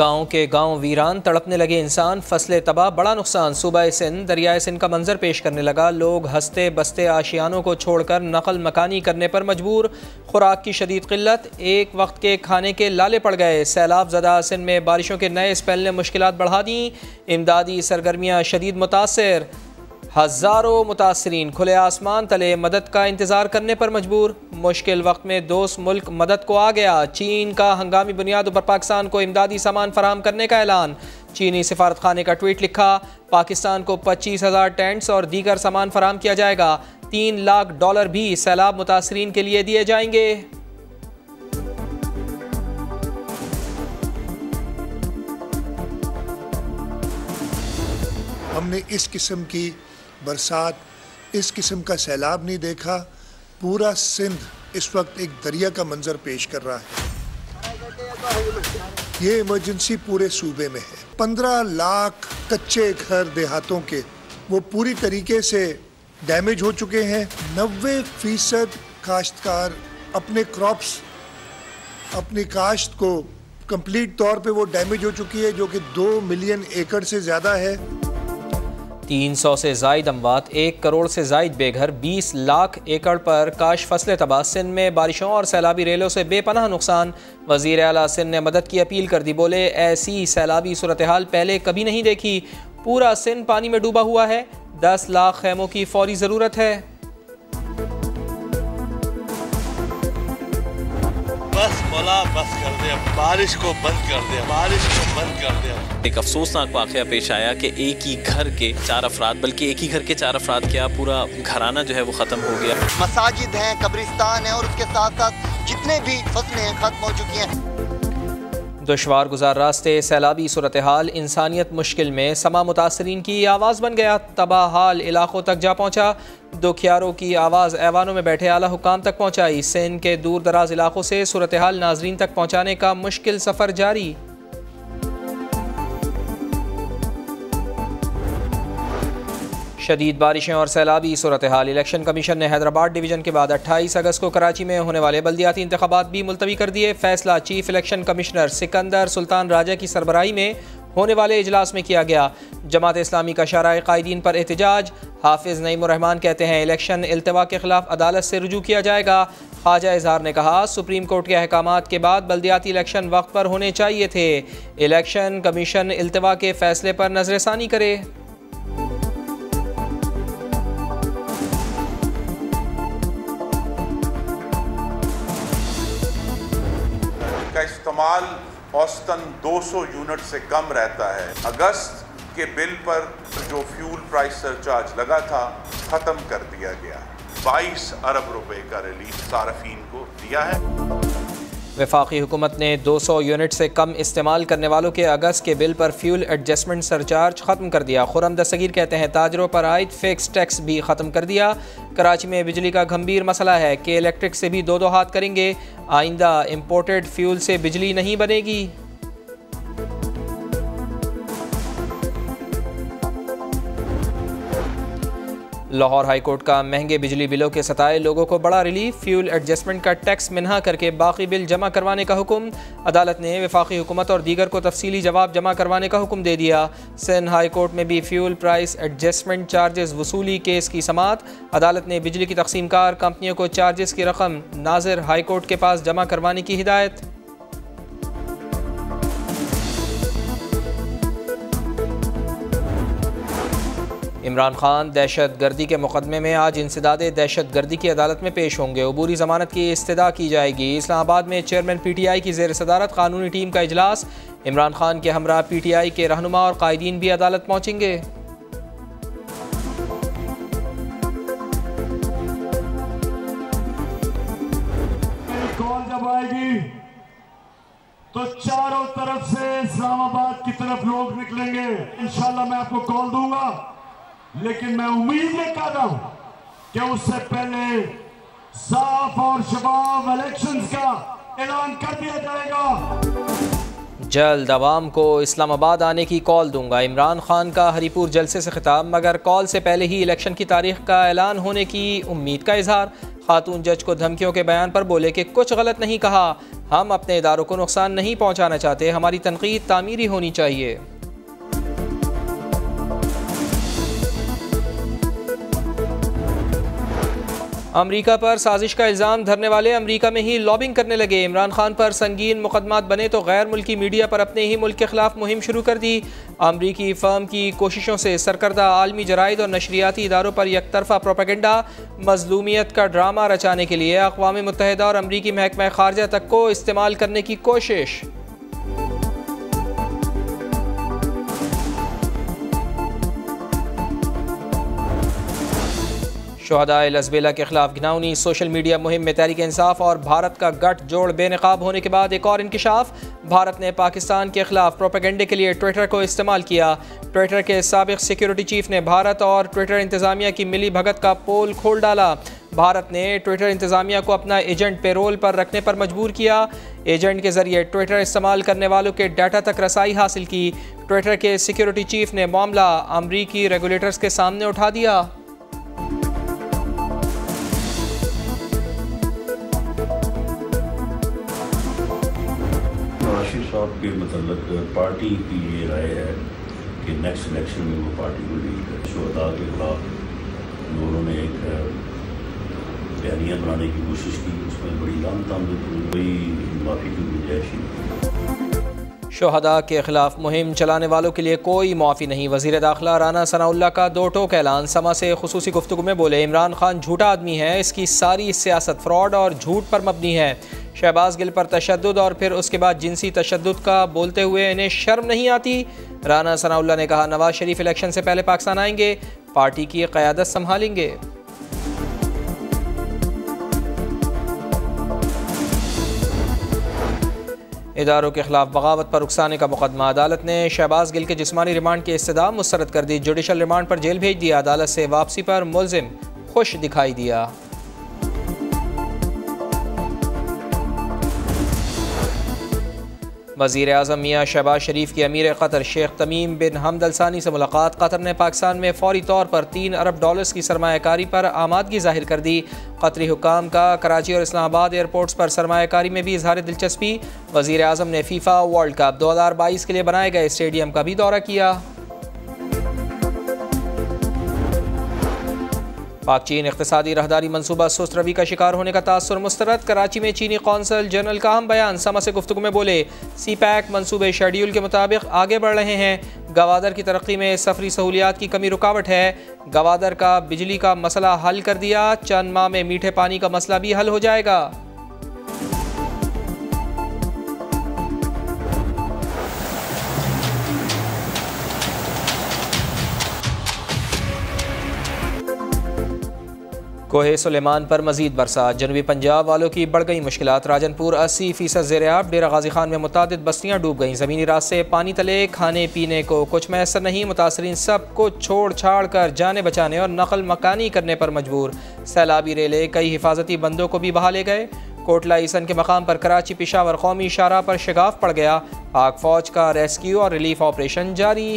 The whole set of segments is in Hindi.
गाँव के गाँव वीरान, तड़पने लगे इंसान, फसलें तबाह, बड़ा नुकसान। सूबा सिंध दरियाए सिंध का मंजर पेश करने लगा। लोग हंसते बसते आशियानों को छोड़कर नकल मकानी करने पर मजबूर। खुराक की शदीद किल्लत, एक वक्त के खाने के लाले पड़ गए। सैलाब ज़दा सिंध में बारिशों के नए स्पेल ने मुश्किलात बढ़ा दी। इमदादी सरगर्मियाँ शदीद मुतासर। हज़ारों मुतासरीन खुले आसमान तले मदद का इंतज़ार करने पर मजबूर। मुश्किल वक्त में दोस्त मुल्क मदद को आ गया। चीन का हंगामी बुनियादों पर पाकिस्तान को इमदादी सामान फराहम करने का ऐलान। चीनी सिफारत खाने का ट्वीट लिखा, पाकिस्तान को 25,000 टेंट्स और दीगर सामान फराहम किया जाएगा। $3 लाख भी सैलाब मुतासरीन के लिए दिए जाएंगे। हमने इस किस्म की बरसात, इस किस्म का सैलाब नहीं देखा। पूरा सिंध इस वक्त एक दरिया का मंजर पेश कर रहा है। ये इमरजेंसी पूरे सूबे में है। 15 लाख कच्चे घर देहातों के वो पूरी तरीके से डैमेज हो चुके हैं। 90% काश्तकार अपने क्रॉप्स, अपनी काश्त को कंप्लीट तौर पे वो डैमेज हो चुकी है, जो कि 2 मिलियन एकड़ से ज़्यादा है। 300 से जायद अमवात, 1 करोड़ से जायद बेघर, 20 लाख एकड़ पर काश फसलें तबाह। सिंध में बारिशों और सैलाबी रेलों से बेपनाह नुकसान। वज़ीर आला सिंध ने मदद की अपील कर दी। बोले, ऐसी सैलाबी सूरत हाल पहले कभी नहीं देखी। पूरा सिंध पानी में डूबा हुआ है। 10 लाख खैमों की फौरी ज़रूरत है। बस मौला बस कर दे, बारिश को बंद कर दे, बारिश को बंद कर दे। एक अफसोसनाक वाक़या पेश आया कि एक ही घर के 4 अफराद, बल्कि एक ही घर के 4 अफराद क्या पूरा घराना जो है वो ख़त्म हो गया। मसाजिद हैं, कब्रिस्तान है और उसके साथ साथ जितने भी फसलें हैं ख़त्म हो चुकी हैं। दुश्वार गुजार रास्ते, सैलाबी सूरत हाल, इंसानियत मुश्किल में। समा मुतासरीन की आवाज़ बन गया। तबाह हाल इलाकों तक जा पहुँचा। दुखियारों की आवाज़ ऐवानों में बैठे आला हुक्काम तक पहुँचाई। सिंध के दूर दराज इलाकों से सूरत हाल नाजरीन तक पहुँचाने का मुश्किल सफ़र जारी। शदीद बारिशें और सैलाबी सूरत हाल। इलेक्शन कमीशन ने हैदराबाद डिवीज़न के बाद 28 अगस्त को कराची में होने वाले बल्दियाती इंतखाबात भी मुलतवी कर दिए। फैसला chief election commissioner Sikandar Sultan Raja की सरबराही में होने वाले इजलास में किया गया। जमात इस्लामी का शराए कायदीन पर एहतजाज। हाफिज़ नईमुर रहमान कहते हैं, इलेक्शन इल्तवा के खिलाफ अदालत से रुजू किया जाएगा। ख्वाजा इजहार ने कहा, सुप्रीम कोर्ट के अहकामात के बाद बल्दियाती इलेक्शन वक्त पर होने चाहिए थे। इलेक्शन कमीशन इल्तवा के फैसले पर नजरसानी करे। का इस्तेमाल औसतन 200 यूनिट से कम रहता है। अगस्त के बिल पर जो फ्यूल प्राइस सरचार्ज लगा था, ख़त्म कर दिया गया। 22 अरब रुपए का रिलीफ सार्फिन को दिया है। वफाकी हुकूमत ने 200 यूनिट से कम इस्तेमाल करने वालों के अगस्त के बिल पर फ्यूल एडजस्टमेंट सरचार्ज ख़त्म कर दिया। खुरम दस्तगीर कहते हैं, ताजरों पर आयद फिक्स टैक्स भी ख़त्म कर दिया। कराची में बिजली का गंभीर मसला है कि इलेक्ट्रिक से भी 2 हाथ करेंगे। आइंदा इम्पोर्टेड फ्यूल से बिजली नहीं बनेगी। लाहौर हाई कोर्ट का महंगे बिजली बिलों के सताए लोगों को बड़ा रिलीफ। फ्यूल एडजस्टमेंट का टैक्स मिन्हा करके बाकी बिल जमा करवाने का हुक्म। अदालत ने वफाकी हुकूमत और दीगर को तफसीली जवाब जमा करवाने का हुक्म दे दिया। सिंध हाई कोर्ट में भी फ्यूल प्राइस एडजस्टमेंट चार्जेस वसूली केस की समाअत। अदालत ने बिजली की तकसीमकार कंपनियों को चार्जेस की रकम नाज़िर हाई कोर्ट के पास जमा करवाने की हिदायत। इमरान खान दहशत गर्दी के मुकदमे में आज इंसदादे दहशत गर्दी की अदालत में पेश होंगे। अबूरी ज़मानत की इस्तदा की जाएगी। इस्लामाबाद में चेयरमैन PTI की ज़ेर सदारत कानूनी टीम का इजलास। इमरान खान के हमरा PTI के रहनुमा और कायदीन भी अदालत पहुँचेंगे। कॉल जब आएगी तो चारों तरफ से इस्लामाबाद की तरफ लोग निकलेंगे। इंशाल्लाह मैं आपको कॉल दूंगा, लेकिन मैं उम्मीद ये कर रहा हूं कि उससे पहले साफ और शफाफ इलेक्शंस का ऐलान कर दिया जाएगा। जल्द अवाम को इस्लामाबाद आने की कॉल दूंगा। इमरान खान का हरीपुर जलसे से खिताब, मगर कॉल से पहले ही इलेक्शन की तारीख का ऐलान होने की उम्मीद का इजहार। खातून जज को धमकियों के बयान पर बोले कि कुछ गलत नहीं कहा, हम अपने इदारों को नुकसान नहीं पहुंचाना चाहते, हमारी तनकीद तामीरी होनी चाहिए। अमरीका पर साजिश का इल्ज़ाम धरने वाले अमरीका में ही लॉबिंग करने लगे। इमरान खान पर संगीन मुकदमात बने तो गैर मुल्की मीडिया पर अपने ही मुल्क के खिलाफ मुहिम शुरू कर दी। अमरीकी फर्म की कोशिशों से सरकर्दा आलमी जराइद और नशरियाती इदारों पर यकतरफा प्रोपेगेंडा, मजलूमियत का ड्रामा रचाने के लिए अक़वाम मुत्तहिदा और अमरीकी महकमा खारजा तक को इस्तेमाल करने की कोशिश। शुहदाए लज़बेला के खिलाफ घिनौनी सोशल मीडिया मुहिम में तहरीक इंसाफ और भारत का गठ जोड़ बेनकाब होने के बाद एक और इंकिशाफ। भारत ने पाकिस्तान के खिलाफ प्रोपेगेंडे के लिए ट्विटर को इस्तेमाल किया। ट्विटर के साबिक सिक्योरिटी चीफ ने भारत और ट्विटर इंतज़ामिया की मिली भगत का पोल खोल डाला। भारत ने ट्विटर इंतज़ामिया को अपना एजेंट पेरोल पर रखने पर मजबूर किया। एजेंट के जरिए ट्विटर इस्तेमाल करने वालों के डाटा तक रसाई हासिल की। ट्विटर के सिक्योरिटी चीफ ने मामला अमरीकी रेगुलेटर्स के सामने उठा दिया। साहब के मतलब पार्टी की ये राय है कि नेक्स्ट इलेक्शन में वो पार्टी को लीड करे। शुहदा के खिलाफ उन्होंने एक बयानिया बनाने की कोशिश की, उसमें बड़ी लामताम कोई माफ़ी की गुंजाइश नहीं। शुहदा के खिलाफ मुहिम चलाने वालों के लिए कोई मुआफ़ी नहीं। वज़ीर दाखिला राना सनाउल्लाह का दो टोक ऐलान। समा से खुसूसी गुफ्तगू में बोले, इमरान खान झूठा आदमी है, इसकी सारी सियासत फ्रॉड और झूठ पर मबनी है। शहबाज गिल पर तशद्दुद और फिर उसके बाद जिनसी तशद्दुद का बोलते हुए इन्हें शर्म नहीं आती। राना सनाउल्लाह ने कहा, नवाज शरीफ इलेक्शन से पहले पाकिस्तान आएंगे, पार्टी की क़यादत संभालेंगे। इदारों के खिलाफ बगावत पर उकसाने का मुकदमा। अदालत ने शहबाज गिल के जिस्मानी रिमांड की इस्तदा मुस्तरद कर दी। जुडिशल रिमांड पर जेल भेज दिया। अदालत से वापसी पर मुलजिम खुश दिखाई दिया। वज़ीर आज़म मियाँ शहबाज शरीफ की अमीर क़तर शेख तमीम बिन हमद अल सानी से मुलाकात। क़तर ने पाकिस्तान में फ़ौरी तौर पर $3 अरब की सरमायाकारी पर आमादगी ज़ाहिर कर दी। क़तरी हुक्काम का कराची और इस्लामाबाद एयरपोर्ट्स पर सरमायाकारी में भी इजहार दिलचस्पी। वज़ीर आज़म ने फीफा वर्ल्ड कप 2022 के लिए बनाए गए स्टेडियम का भी दौरा किया। पाक चीन इक़्तिसादी रहदारी मनसूबा सुस्त रवि का शिकार होने का तासुर मुस्तरद। कराची में चीनी कौंसल जनरल का अहम बयान। समा से गुफ्तगू में बोले, सी पैक मनसूबे शेड्यूल के मुताबिक आगे बढ़ रहे हैं। गवादर की तरक्की में सफरी सहूलियात की कमी रुकावट है। गवादर का बिजली का मसला हल कर दिया। चंद माह में मीठे पानी का मसला भी हल हो जाएगा। कोहे सुलेमान पर मजीद बरसात। जनूबी पंजाब वालों की बढ़ गई मुश्किलात। राजनपुर 80% ज़ेर-ए-आब। डेरा गाजी खान में मुतादिद बस्तियाँ डूब गईं। ज़मीनी रास्ते पानी तले। खाने पीने को कुछ मैसर नहीं। मुतासरीन सब कुछ छोड़ छाड़ कर जाने बचाने और नकल मकानी करने पर मजबूर। सैलाबी रेले कई हिफाजती बंदों को भी बहा ले गए। कोटला ईसन के मकाम पर कराची पिशावर कौमी शाहराह पर शिगाफ पड़ गया। पाक फौज का रेस्क्यू और रिलीफ ऑपरेशन जारी।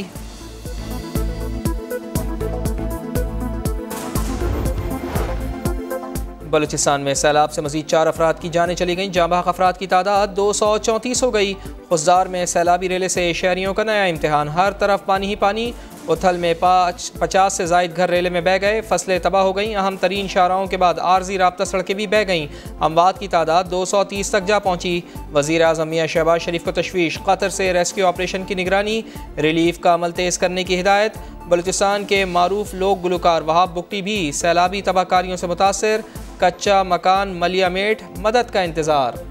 बलूचिस्तान में सैलाब से मजीद 4 अफराद की जानें चली गईं। जाँ बहक अफराद की तादाद 234 हो गई। खुजदार में सैलाबी रेले से शहरियों का नया इम्तिहान। हर तरफ पानी ही पानी। उथल में 50 से जायद घर रेले में बह गए। फसलें तबाह हो गईं। अहम तरीन शाहराहों के बाद आर्जी राब्ता सड़कें भी बह गईं। अमवात की तादाद 230 तक जा पहुँची। वज़ीर आज़म मियाँ शहबाज शरीफ को तशवीश। क़तर से रेस्क्यू ऑपरेशन की निगरानी। रिलीफ का अमल तेज़ करने की हिदायत। बलूचिस्तान के मारूफ लोक गुलकार वहाब बुगटी भी सैलाबी तबाहकारियों से मुतासर। कच्चा मकान मलिया मेट, मदद का इंतज़ार।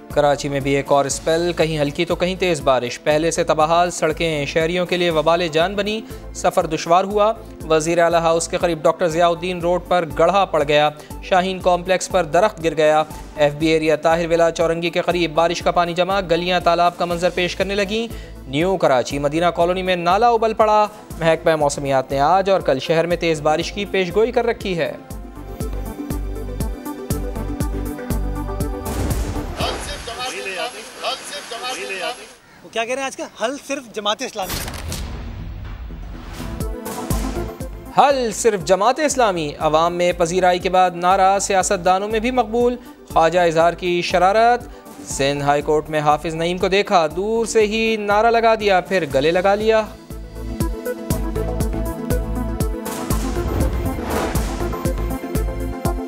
कराची में भी एक और स्पेल, कहीं हल्की तो कहीं तेज़ बारिश। पहले से तबाहाल सड़कें शहरियों के लिए वबाल जान बनी, सफ़र दुशवार हुआ। वज़ीर आला हाउस के करीब डॉक्टर ज़ियाउद्दीन रोड पर गढ़ा पड़ गया। शाहीन कॉम्प्लेक्स पर दरख्त गिर गया। FB एरिया ताहिर विला चौरंगी के करीब बारिश का पानी जमा, गलियाँ तालाब का मंजर पेश करने लगी। न्यू कराची मदीना कॉलोनी में नाला उबल पड़ा। महकमा मौसमियात ने आज और कल शहर में तेज़ बारिश की पेशगोई कर रखी है। वो क्या कह रहे हैं आज का हल सिर्फ जमात इस्लामी, हल सिर्फ जमात इस्लामी। अवाम में पजीराई के बाद नारा सियासतदानों में भी मकबूल। ख्वाजा इजहार की शरारत। सिंध हाई कोर्ट में हाफिज नईम को देखा, दूर से ही नारा लगा दिया, फिर गले लगा लिया।